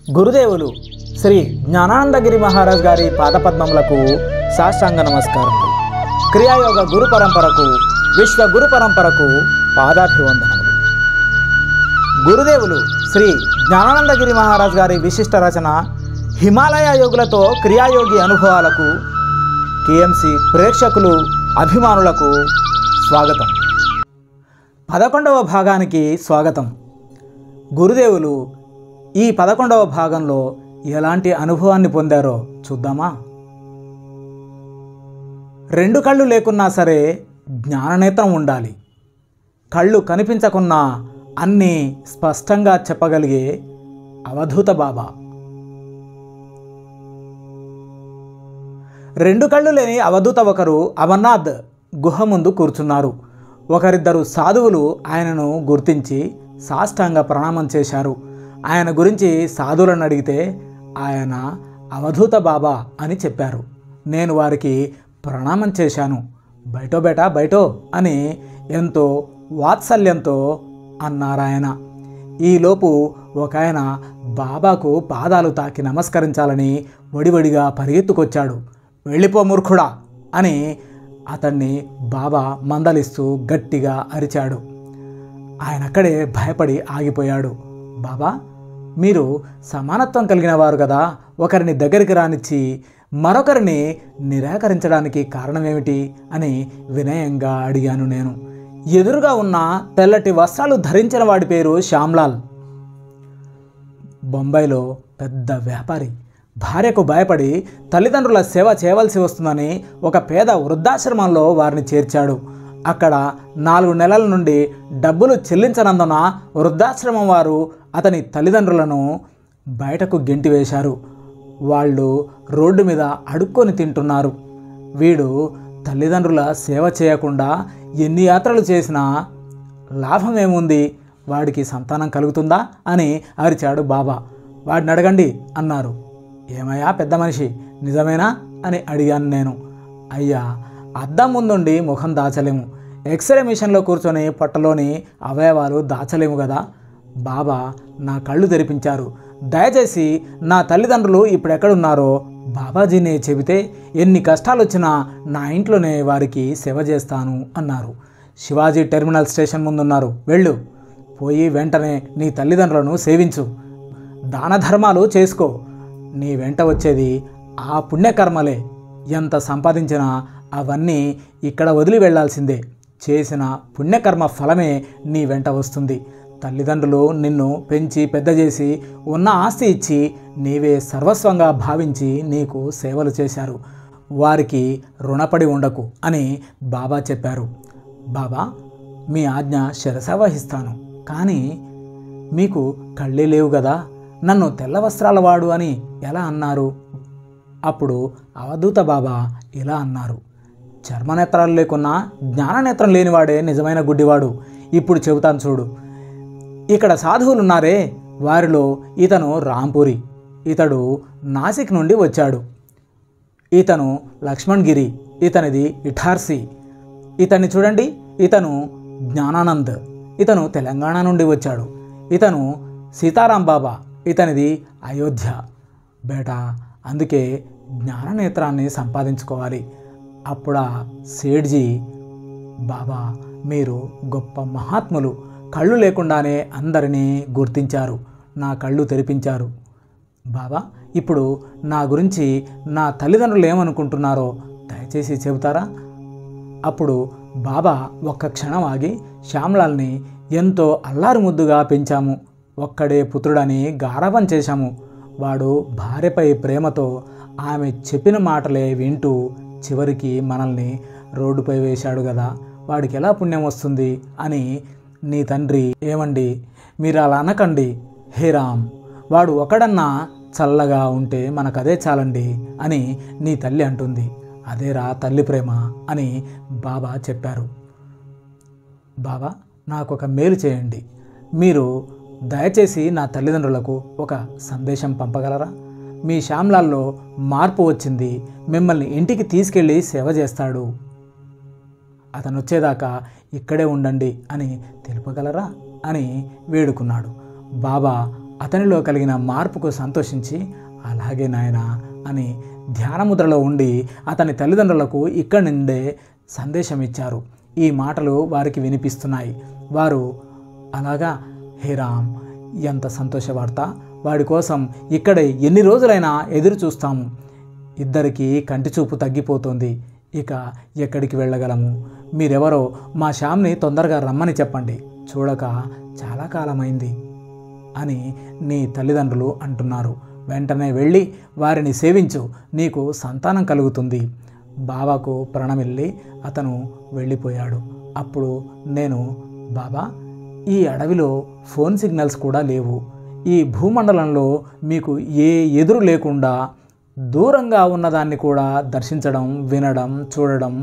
గురుదేవులు శ్రీ జ్ఞానానందగిరి మహారాజ్ గారి పాదపద్మములకు సాష్టాంగ నమస్కారములు. క్రియాయోగ గురు పరంపరకు, విశ్వ గురు పరంపరకు పాదాభివందనములు. గురుదేవులు శ్రీ జ్ఞానానందగిరి మహారాజ్ గారి విశిష్ట రచన హిమాలయ యోగులతో క్రియాయోగి అనుభవాలకు కేఎంసి ప్రేక్షకులు అభిమానులకు స్వాగతం. 11వ భాగానికి స్వాగతం. గురుదేవులు ఈ 11వ భాగంలో ఎలాంటి అనుభవాన్ని పొందారో చూద్దామా? 2 కళ్ళు లేకున్నా సరే జ్ఞాననేత్రం ఉండాలి. కళ్ళు కనిపించకున్నా అన్నీ స్పష్టంగా చెప్పగలిగే అవధూత బాబా. 2 కళ్ళు లేని అవధూత ఒకరు అమర్నాథ్ గుహ ముందు కూర్చున్నారు. ఒకరిద్దరు సాధువులు ఆయనను గుర్తించి సాష్టాంగ ప్రణామం చేశారు. ఆయన గురించి సాధువులను అడిగితే ఆయన అవధూత బాబా అని చెప్పారు. నేను వారికి ప్రణామం చేశాను. బయటో బేటా బయటో అని ఎంతో వాత్సల్యంతో అన్నారాయన. ఈలోపు ఒక ఆయన బాబాకు పాదాలు తాకి నమస్కరించాలని వడివడిగా పరిగెత్తుకొచ్చాడు. వెళ్ళిపో మూర్ఖుడా అని అతన్ని బాబా మందలిస్తూ గట్టిగా అరిచాడు. ఆయన అక్కడే భయపడి ఆగిపోయాడు. బాబా, మీరు సమానత్వం కలిగిన వారు కదా, ఒకరిని దగ్గరికి రానిచ్చి మరొకరిని నిరాకరించడానికి కారణమేమిటి అని వినయంగా అడిగాను నేను. ఎదురుగా ఉన్న తెల్లటి వస్త్రాలు ధరించిన వాడి పేరు శ్యామ్లాల్. బొంబాయిలో పెద్ద వ్యాపారి. భార్యకు భయపడి తల్లిదండ్రుల సేవ చేయవలసి వస్తుందని ఒక పేద వృద్ధాశ్రమంలో వారిని చేర్చాడు. అక్కడ 4 నెలల నుండి డబ్బులు చెల్లించనందున వృద్ధాశ్రమం వారు అతని తల్లిదండ్రులను బయటకు గెంటివేశారు. వాళ్ళు రోడ్డు మీద అడుక్కొని తింటున్నారు. వీడు తల్లిదండ్రుల సేవ చేయకుండా ఎన్ని యాత్రలు చేసినా లాభం ఏముంది, వాడికి సంతానం కలుగుతుందా అని అరిచాడు బాబా. వాడిని అడగండి అన్నారు. ఏమయ్యా పెద్ద మనిషి, నిజమేనా అని అడిగాను నేను. అయ్యా, అద్దం ముందుండి ముఖం దాచలేము, ఎక్స్రే మిషన్లో కూర్చొని పొట్టలోని అవయవాలు దాచలేము కదా. బాబా నా కళ్ళు తెరిపించారు. దయచేసి నా తల్లిదండ్రులు ఇప్పుడు ఎక్కడున్నారో బాబాజీనే చెబితే ఎన్ని కష్టాలు వచ్చినా నా ఇంట్లోనే వారికి సేవ చేస్తాను అన్నారు. శివాజీ టెర్మినల్ స్టేషన్ ముందున్నారు. వెళ్ళు, పోయి వెంటనే నీ తల్లిదండ్రులను సేవించు, దాన ధర్మాలు చేసుకో. నీ వెంట వచ్చేది ఆ పుణ్యకర్మలే. ఎంత సంపాదించినా అవన్నీ ఇక్కడ వదిలి వెళ్లాల్సిందే. చేసిన పుణ్యకర్మ ఫలమే నీ వెంట వస్తుంది. తల్లిదండ్రులు నిన్ను పెంచి పెద్ద చేసి ఉన్న ఆస్తి ఇచ్చి నీవే సర్వస్వంగా భావించి నీకు సేవలు చేశారు. వారికి రుణపడి ఉండకు అని బాబా చెప్పారు. బాబా, మీ ఆజ్ఞ శిరసా వహిస్తాను, కానీ మీకు కళ్ళే లేవు కదా, నన్ను తెల్ల వస్త్రాల వాడు అని ఎలా అన్నారు? అప్పుడు అవధూత బాబా ఇలా అన్నారు. చర్మనేత్రాలు లేకున్నా జ్ఞాననేత్రం లేనివాడే నిజమైన గుడ్డివాడు. ఇప్పుడు చెబుతాను చూడు. ఇక్కడ సాధువులు ఉన్నారే, వారిలో ఇతను రాంపూరి. ఇతడు నాసిక్ నుండి వచ్చాడు. ఇతను లక్ష్మణ్ గిరి, ఇతనిది ఇఠార్సి. ఇతన్ని చూడండి, ఇతను జ్ఞానానంద్, ఇతను తెలంగాణ నుండి వచ్చాడు. ఇతను సీతారాం బాబా, ఇతనిది అయోధ్య. బేటా, అందుకే జ్ఞాననేత్రాన్ని సంపాదించుకోవాలి. అప్పుడా సేఠ్జీ, బాబా మీరు గొప్ప మహాత్ములు, కళ్ళు లేకుండానే అందరినీ గుర్తించారు, నా కళ్ళు తెరిపించారు. బాబా, ఇప్పుడు నా గురించి నా తల్లిదండ్రులు ఏమనుకుంటున్నారో దయచేసి చెబుతారా? అప్పుడు బాబా ఒక్క క్షణం ఆగి, శ్యామ్లాల్ని ఎంతో అల్లారు ముద్దుగా పెంచాము, ఒక్కడే పుత్రుడని గారాబం చేశాము. వాడు భార్యపై ప్రేమతో ఆమె చెప్పిన మాటలే వింటూ చివరికి మనల్ని రోడ్డుపై వేశాడు కదా, వాడికి ఎలా పుణ్యం వస్తుంది అని నీ తండ్రి. ఏమండి, మీరు అలా అనకండి హే రామ్, వాడు ఒకడన్నా చల్లగా ఉంటే మనకదే చాలండి అని నీ తల్లి అంటుంది. అదేరా తల్లి ప్రేమ అని బాబా చెప్పారు. బాబా, నాకు ఒక మేలు చేయండి. మీరు దయచేసి నా తల్లిదండ్రులకు ఒక సందేశం పంపగలరా? మీ శ్యామ్లాల్లో మార్పు వచ్చింది, మిమ్మల్ని ఇంటికి తీసుకెళ్ళి సేవ చేస్తాడు, అతను వచ్చేదాకా ఇక్కడే ఉండండి అని తెలుపగలరా అని వేడుకున్నాడు. బాబా అతనిలో కలిగిన మార్పుకు సంతోషించి అలాగే నాయనా అని ధ్యానముద్రలో ఉండి అతని తల్లిదండ్రులకు ఇక్కడి నుండే సందేశం ఇచ్చారు. ఈ మాటలు వారికి వినిపిస్తున్నాయి. వారు అలాగా, హే రామ్, ఎంత సంతోష వార్త, వాడి కోసం ఇక్కడే ఎన్ని రోజులైనా ఎదురు చూస్తాము. ఇద్దరికీ కంటి చూపు తగ్గిపోతుంది, ఇక ఎక్కడికి వెళ్ళగలము? మీరెవరో మా శ్యామ్ని తొందరగా రమ్మని చెప్పండి, చూడక చాలా కాలమైంది అని నీ తల్లిదండ్రులు అంటున్నారు. వెంటనే వెళ్ళి వారిని సేవించు, నీకు సంతానం కలుగుతుంది. బాబాకు ప్రణమిల్లి అతను వెళ్ళిపోయాడు. అప్పుడు నేను, బాబా, ఈ అడవిలో ఫోన్ సిగ్నల్స్ కూడా లేవు. ఈ భూమండలంలో మీకు ఏ ఎదురు లేకుండా దూరంగా ఉన్నదాన్ని కూడా దర్శించడం, వినడం, చూడడం,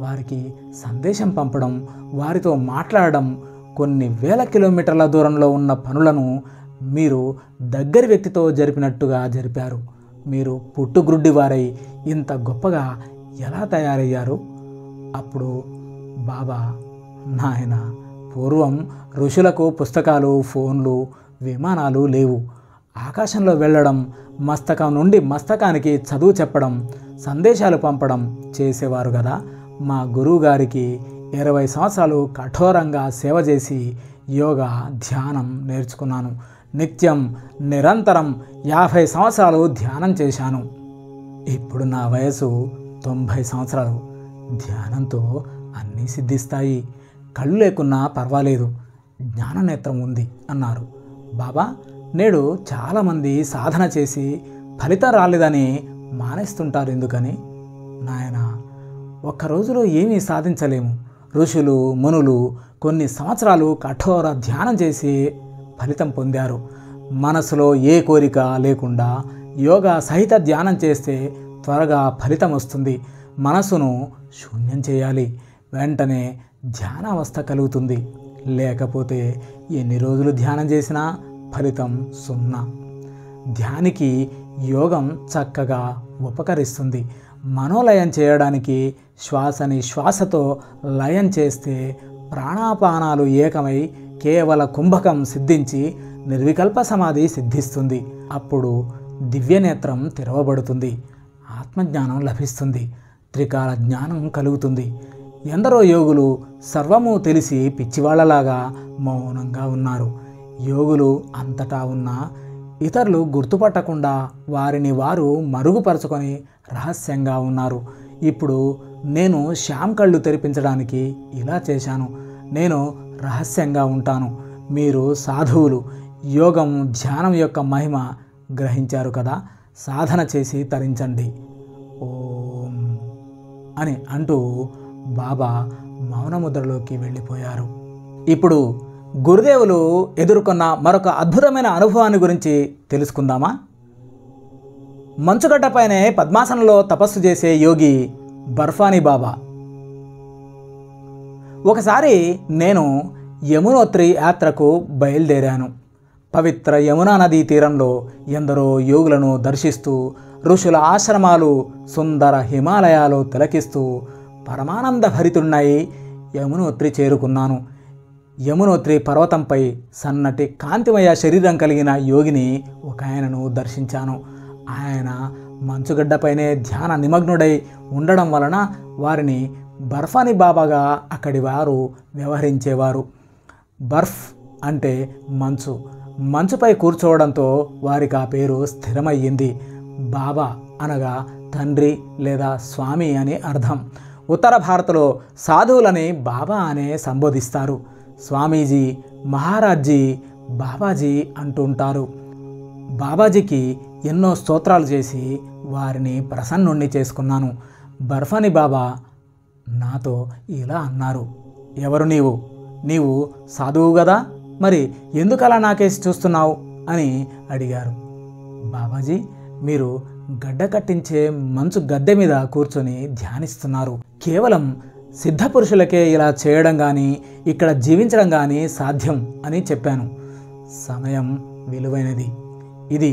వారికి సందేశం పంపడం, వారితో మాట్లాడడం, కొన్ని వేల కిలోమీటర్ల దూరంలో ఉన్న పనులను మీరు దగ్గరి వ్యక్తితో జరిపినట్టుగా జరిపారు. మీరు పుట్టుగ్రుడ్డి వారై ఇంత గొప్పగా ఎలా తయారయ్యారు? అప్పుడు బాబా, నాయన, పూర్వం ఋషులకు పుస్తకాలు, ఫోన్లు, విమానాలు లేవు. ఆకాశంలో వెళ్ళడం, మస్తకం నుండి మస్తకానికి చదువు చెప్పడం, సందేశాలు పంపడం చేసేవారు కదా. మా గురువుగారికి 20 సంవత్సరాలు కఠోరంగా సేవ చేసి యోగా, ధ్యానం నేర్చుకున్నాను. నిత్యం నిరంతరం 50 సంవత్సరాలు ధ్యానం చేశాను. ఇప్పుడు నా వయసు 90 సంవత్సరాలు. ధ్యానంతో అన్నీ సిద్ధిస్తాయి. కళ్ళు లేకున్నా పర్వాలేదు, జ్ఞాననేత్రం ఉంది అన్నారు. బాబా, నేడు చాలామంది సాధన చేసి ఫలితం రాలేదని మానేస్తుంటారు, ఎందుకని? నాయన, ఒక్క రోజులో ఏమీ సాధించలేము. ఋషులు, మునులు కొన్ని సంవత్సరాలు కఠోర ధ్యానం చేసి ఫలితం పొందారు. మనసులో ఏ కోరిక లేకుండా యోగా సహిత ధ్యానం చేస్తే త్వరగా ఫలితం వస్తుంది. మనసును శూన్యం చేయాలి, వెంటనే ధ్యానావస్థ కలుగుతుంది. లేకపోతే ఎన్ని రోజులు ధ్యానం చేసినా ఫలితం సున్నా. ధ్యానికి యోగం చక్కగా ఉపకరిస్తుంది. మనోలయం చేయడానికి శ్వాసని శ్వాసతో లయం చేస్తే ప్రాణాపానాలు ఏకమై కేవల కుంభకం సిద్ధించి నిర్వికల్ప సమాధి సిద్ధిస్తుంది. అప్పుడు దివ్యనేత్రం తెరవబడుతుంది, ఆత్మజ్ఞానం లభిస్తుంది, త్రికాల జ్ఞానం కలుగుతుంది. ఎందరో యోగులు సర్వము తెలిసి పిచ్చివాళ్లలాగా మౌనంగా ఉన్నారు. యోగులు అంతటా ఉన్న ఇతరులు గుర్తుపట్టకుండా వారిని వారు మరుగుపరుచుకొని రహస్యంగా ఉన్నారు. ఇప్పుడు నేను శ్యామ్ కళ్ళు తెరిపించడానికి ఇలా చేశాను. నేను రహస్యంగా ఉంటాను. మీరు సాధువులు యోగం, ధ్యానం యొక్క మహిమ గ్రహించారు కదా, సాధన చేసి తరించండి ఓం అని అంటూ బాబా మౌనముద్రలోకి వెళ్ళిపోయారు. ఇప్పుడు గురుదేవులు ఎదుర్కొన్న మరొక అద్భుతమైన అనుభవాన్ని గురించి తెలుసుకుందామా? మంచుగడ్డపైనే పద్మాసనంలో తపస్సు చేసే యోగి బర్ఫానీ బాబా. ఒకసారి నేను యమునోత్రి యాత్రకు బయలుదేరాను. పవిత్ర యమునా నదీ తీరంలో ఎందరో యోగులను దర్శిస్తూ, ఋషుల ఆశ్రమాలు, సుందర హిమాలయాలు తిలకిస్తూ పరమానంద భరితున్నై యమునోత్రి చేరుకున్నాను. యమునోత్రి పర్వతంపై సన్నటి కాంతిమయ శరీరం కలిగిన యోగిని ఒక ఆయనను దర్శించాను. ఆయన మంచుగడ్డపైనే ధ్యాన నిమగ్నుడై ఉండడం వలన వారిని బర్ఫానీ బాబాగా అక్కడి వారు వ్యవహరించేవారు. బర్ఫ్ అంటే మంచు. మంచుపై కూర్చోవడంతో వారికి ఆ పేరు స్థిరమయ్యింది. బాబా అనగా తండ్రి లేదా స్వామి అని అర్థం. ఉత్తర భారత్లో సాధువులని బాబా అనే సంబోధిస్తారు. స్వామీజీ, మహారాజ్జీ, బాబాజీ అంటుంటారు. బాబాజీకి ఎన్నో స్తోత్రాలు చేసి వారిని ప్రసన్నుణ్ణి చేసుకున్నాను. బర్ఫానీ బాబా నాతో ఇలా అన్నారు, ఎవరు నీవు? నీవు సాధువు కదా, మరి ఎందుకలా నాకేసి చూస్తున్నావు అని అడిగారు. బాబాజీ, మీరు గడ్డ కట్టించే మంచు గద్దె మీద కూర్చొని ధ్యానిస్తున్నారు. కేవలం సిద్ధపురుషులకే ఇలా చేయడం కానీ, ఇక్కడ జీవించడం కానీ సాధ్యం అని చెప్పాను. సమయం విలువైనది. ఇది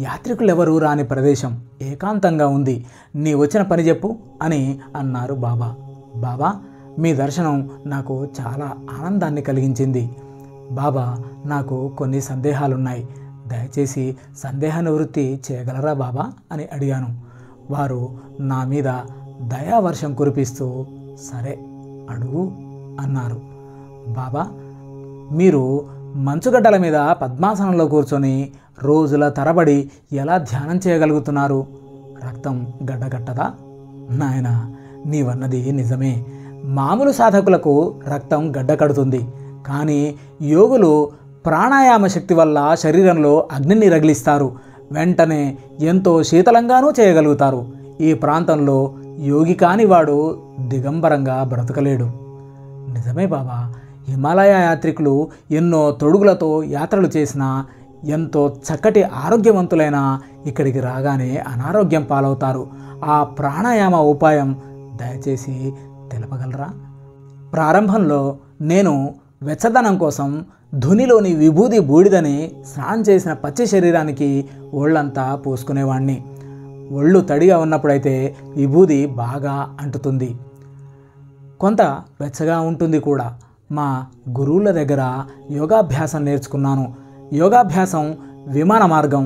యాత్రికులెవరూ రాని ప్రదేశం, ఏకాంతంగా ఉంది. నీ వచ్చిన పని చెప్పు అని అన్నారు బాబా. బాబా, మీ దర్శనం నాకు చాలా ఆనందాన్ని కలిగించింది. బాబా, నాకు కొన్ని సందేహాలున్నాయి, దయచేసి సందేహ నివృత్తి చేయగలరా బాబా అని అడిగాను. వారు నా మీద దయావర్షం కురిపిస్తూ సరే అడుగు అన్నారు. బాబా, మీరు మంచుగడ్డల మీద పద్మాసనంలో కూర్చొని రోజుల తరబడి ఎలా ధ్యానం చేయగలుగుతున్నారు? రక్తం గడ్డగట్టదా? నాయనా, నీవన్నది నిజమే. మామూలు సాధకులకు రక్తం గడ్డకడుతుంది, కానీ యోగులు ప్రాణాయామ శక్తి వల్ల శరీరంలో అగ్నిని రగిలిస్తారు. వెంటనే ఎంతో శీతలంగానూ చేయగలుగుతారు. ఈ ప్రాంతంలో యోగి కాని వాడు దిగంబరంగా బ్రతకలేడు. నిజమే బాబా, హిమాలయ యాత్రికులు ఎన్నో తొడుగులతో యాత్రలు చేసినా, ఎంతో చక్కటి ఆరోగ్యవంతులైన ఇక్కడికి రాగానే అనారోగ్యం పాలవుతారు. ఆ ప్రాణాయామ ఉపాయం దయచేసి తెలపగలరా? ప్రారంభంలో నేను వెచ్చదనం కోసం ధునిలోని విభూది బూడిదని స్నానం చేసిన పచ్చి శరీరానికి ఒళ్ళంతా పూసుకునేవాణ్ణి. ఒళ్ళు తడిగా ఉన్నప్పుడైతే విభూది బాగా అంటుతుంది, కొంత వెచ్చగా ఉంటుంది కూడా. మా గురువుల దగ్గర యోగాభ్యాసం నేర్చుకున్నాను. యోగాభ్యాసం విమాన మార్గం,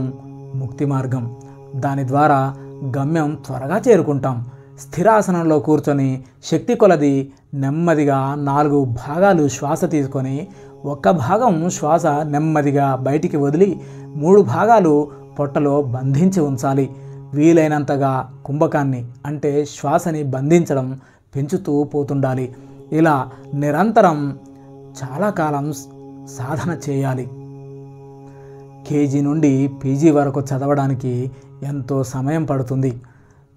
ముక్తి మార్గం. దాని ద్వారా గమ్యం త్వరగా చేరుకుంటాం. స్థిరాసనంలో కూర్చొని శక్తి కొలది నెమ్మదిగా 4 భాగాలు శ్వాస తీసుకొని 1 భాగం శ్వాస నెమ్మదిగా బయటికి వదిలి 3 భాగాలు పొట్టలో బంధించి ఉంచాలి. వీలైనంతగా కుంభకాన్ని అంటే శ్వాసని బంధించడం పెంచుతూ పోతుండాలి. ఇలా నిరంతరం చాలా కాలం సాధన చేయాలి. కేజీ నుండి పీజీ వరకు చదవడానికి ఎంతో సమయం పడుతుంది.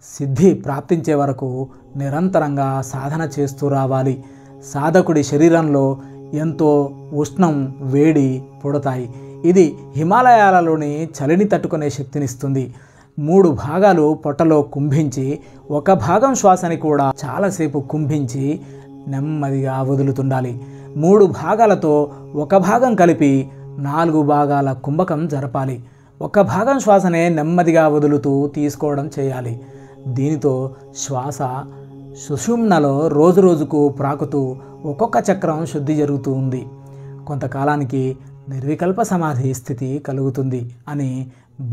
సిద్ధి ప్రాప్తించే వరకు నిరంతరంగా సాధన చేస్తూ రావాలి. సాధకుడి శరీరంలో ఎంతో ఉష్ణం, వేడి పుడతాయి. ఇది హిమాలయాలలోని చలిని తట్టుకునే శక్తినిస్తుంది. 3 భాగాలు పొట్టలో కుంభించి 1 భాగం శ్వాసని కూడా చాలాసేపు కుంభించి నెమ్మదిగా వదులుతుండాలి. 3 భాగాలతో 1 భాగం కలిపి 4 భాగాల కుంభకం జరపాలి. 1 భాగం శ్వాసనే నెమ్మదిగా వదులుతూ తీసుకోవడం చేయాలి. దీనితో శ్వాస సుషుమ్నలో రోజురోజుకు ప్రాకుతూ ఒక్కొక్క చక్రం శుద్ధి జరుగుతూ ఉంది. కొంతకాలానికి నిర్వికల్ప సమాధి స్థితి కలుగుతుంది అని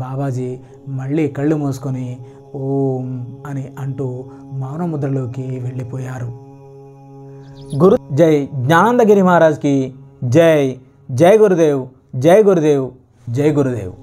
బాబాజీ మళ్ళీ కళ్ళు మూసుకొని ఓం అని అంటూ మౌనముద్రలోకి వెళ్ళిపోయారు. గురు జై జ్ఞానందగిరి మహారాజ్కి జై. జై గురుదేవ్, జై గురుదేవ్, జై గురుదేవ్.